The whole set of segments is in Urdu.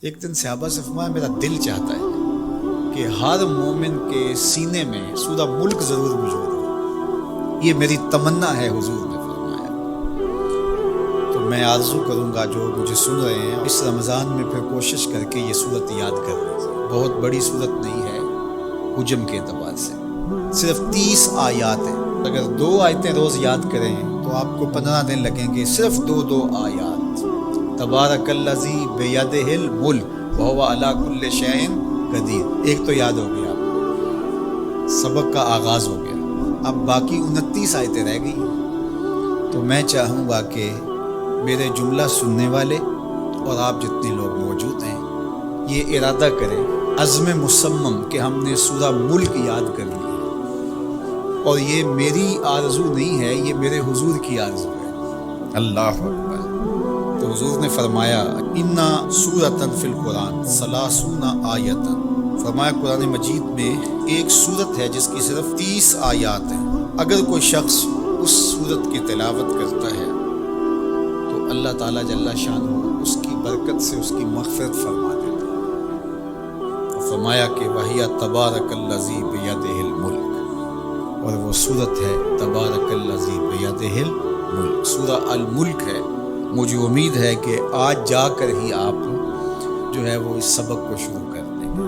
ایک دن صحابہ سے فرمایا میرا دل چاہتا ہے کہ ہر مومن کے سینے میں سورہ ملک ضرور موجود ہو، یہ میری تمنا ہے حضور نے فرمایا۔ تو میں آرزو کروں گا جو مجھے سن رہے ہیں اس رمضان میں پھر کوشش کر کے یہ صورت یاد کر لیجیے۔ بہت بڑی صورت نہیں ہے حجم کے اعتبار سے، صرف 30 آیات ہیں۔ اگر 2 آیتیں روز یاد کریں تو آپ کو 15 دن لگیں گے، صرف 2 آیات۔ تبارک الذی بیدہ الملک وہو علی کل شیء قدیر، ایک تو یاد ہو گیا، سبق کا آغاز ہو گیا۔ اب باقی 29 آیتیں رہ گئی ہیں۔ تو میں چاہوں گا کہ میرے جملہ سننے والے اور آپ جتنے لوگ موجود ہیں یہ ارادہ کریں، عزم مصمم کہ ہم نے سورہ ملک یاد کرنی ہے، اور یہ میری آرزو نہیں ہے، یہ میرے حضور کی آرزو ہے۔ اللہ اکبر۔ تو حضور نے فرمایا انا سورۃ فی القرآن 30 آیۃ، فرمایا قرآن مجید میں ایک سورت ہے جس کی صرف 30 آیات ہیں۔ اگر کوئی شخص اس سورت کی تلاوت کرتا ہے تو اللہ تعالیٰ جل شانہ اس کی برکت سے اس کی مغفرت فرما دیتا ہے۔ فرمایا کہ وہی تبارک الذی بیدہ الملک، اور وہ سورت ہے تبارک الذی بیدہ الملک، سورہ الملک ہے۔ مجھے امید ہے کہ آج جا کر ہی آپ جو ہے وہ اس سبق کو شروع کر دیں گے،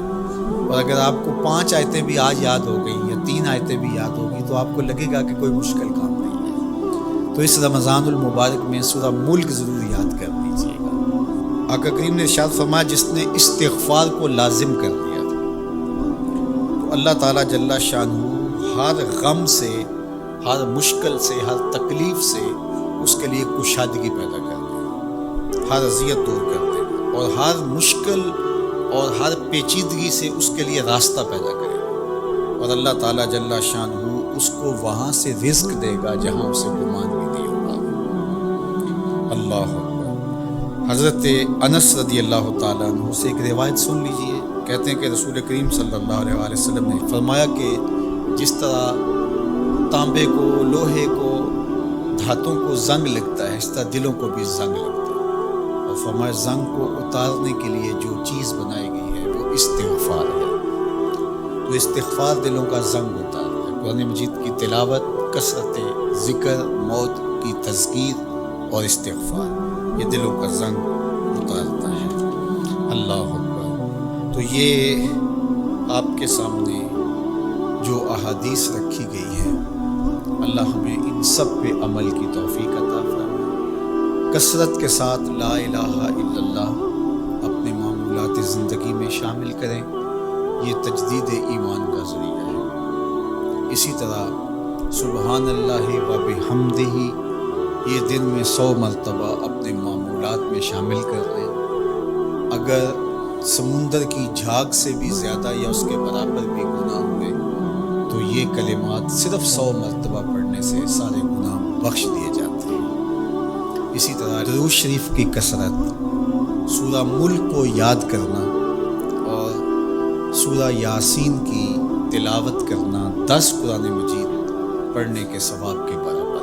اور اگر آپ کو 5 آیتیں بھی آج یاد ہو گئی یا 3 آیتیں بھی یاد ہو گئی تو آپ کو لگے گا کہ کوئی مشکل کام نہیں ہے۔ تو اس رمضان المبارک میں سورہ ملک ضرور یاد کر لیجیے گا۔ آقا کریم نے ارشاد فرمایا جس نے استغفار کو لازم کر دیا تو اللہ تعالیٰ جل شانہ ہر غم سے، ہر مشکل سے، ہر تکلیف سے اس کے لیے کشادگی پیدا کر دے، ہر اذیت دور کر دے، اور ہر مشکل اور ہر پیچیدگی سے اس کے لیے راستہ پیدا کرے، اور اللہ تعالیٰ جل شانہ اس کو وہاں سے رزق دے گا جہاں اسے گمان بھی نہیں ہوگا۔ اللہ اکبر۔ حضرت انس رضی اللہ تعالیٰ عنہ سے ایک روایت سن لیجئے۔ کہتے ہیں کہ رسول کریم صلی اللہ علیہ وآلہ وسلم نے فرمایا کہ جس طرح تانبے کو، لوہے کو، دھاتوں کو زنگ لگتا ہے اس طرح دلوں کو بھی زنگ لگتا ہے، اور فرمایا زنگ کو اتارنے کے لیے جو چیز بنائی گئی ہے وہ استغفار ہے۔ تو استغفار دلوں کا زنگ اتارتا ہے۔ قرآن مجید کی تلاوت، کثرت ذکر، موت کی تذکیر اور استغفار یہ دلوں کا زنگ اتارتا ہے۔ اللہ اکبر۔ تو یہ آپ کے سامنے جو احادیث رکھی گئی ہیں، اللہ ہمیں ان سب پہ عمل کی توفیق عطا فرمائے۔ کثرت کے ساتھ لا الہ الا اللہ اپنے معمولات زندگی میں شامل کریں، یہ تجدید ایمان کا ذریعہ ہے۔ اسی طرح سبحان اللہ و بحمدہ یہ دن میں 100 مرتبہ اپنے معمولات میں شامل کر لیں۔ اگر سمندر کی جھاگ سے بھی زیادہ یا اس کے برابر بھی گناہ ہوئے تو یہ کلمات صرف 100 مرتبہ پڑھنے سے سارے گناہ بخش دیے جاتے ہیں۔ اسی طرح درود شریف کی کثرت، سورہ ملک کو یاد کرنا اور سورہ یاسین کی تلاوت کرنا 10 قرآن مجید پڑھنے کے ثواب کے برابر۔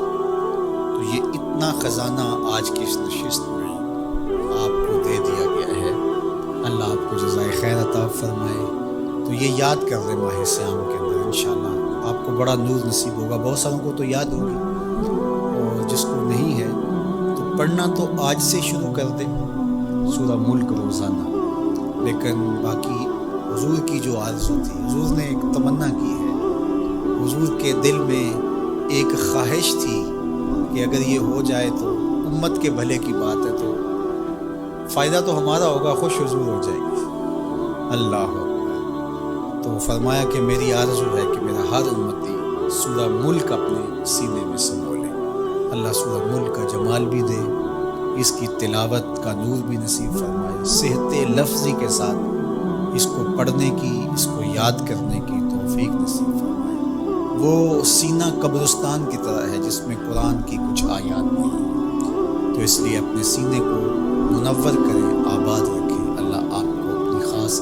تو یہ اتنا خزانہ آج کی اس نشست میں آپ کو دے دیا گیا ہے۔ اللہ آپ کو جزائے خیر عطا فرمائے۔ تو یہ یاد کر لیں ماہ صیام کے اندر، انشاءاللہ آپ کو بڑا نور نصیب ہوگا۔ بہت ساروں کو تو یاد ہوگی، اور جس کو نہیں ہے تو پڑھنا تو آج سے شروع کر دیں سورہ ملک روزانہ۔ لیکن باقی حضور کی جو آرزو تھی، حضور نے ایک تمنا کی ہے، حضور کے دل میں ایک خواہش تھی کہ اگر یہ ہو جائے تو امت کے بھلے کی بات ہے، تو فائدہ تو ہمارا ہوگا، خوش حضور ہو جائے گی۔ اللہ اکبر۔ تو فرمایا کہ میری آرزو ہے کہ میرا ہر امتی سورہ ملک اپنے سینے میں سمو لے۔ اللہ سورہ ملک کا جمال بھی دے، اس کی تلاوت کا نور بھی نصیب فرمائے، صحت لفظی کے ساتھ اس کو پڑھنے کی، اس کو یاد کرنے کی توفیق نصیب فرمائے۔ وہ سینہ قبرستان کی طرح ہے جس میں قرآن کی کچھ آیات نہیں، تو اس لیے اپنے سینے کو منور کریں، آباد رکھیں۔ اللہ آپ کو اپنی خاص